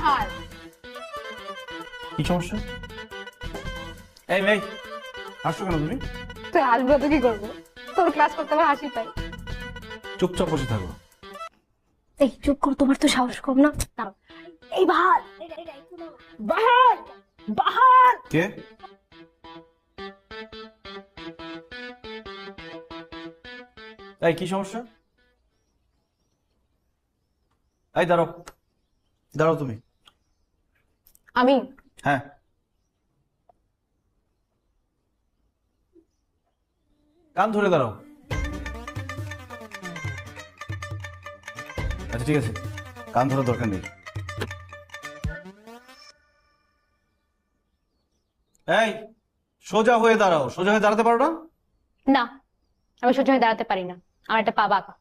বাহার। কি সমস্যা? এই মেয়ে, হাসছো কেন তুমি? তুই হাসবো তো কি করবো? তোর ক্লাস করতে আমার হাসি পাই। চুপচাপ বসে থাকো। এই চুপ কর, তোমার তো সাহস কম না। দাঁড়াও। এই বাহার, বাহার, বাহার। কে? এই কি সমস্যা? এই দাঁড়াও, দাঁড়াও তুমি। আমি হ্যাঁ, কান ধরে দাঁড়াও। আচ্ছা ঠিক আছে, কান ধরে দরকার নেই। এই সোজা হয়ে দাঁড়াও। সোজা হয়ে দাঁড়াতে পারো না? না, আমি সোজা হয়ে দাঁড়াতে পারি না, আমার একটা পা বাঁকা।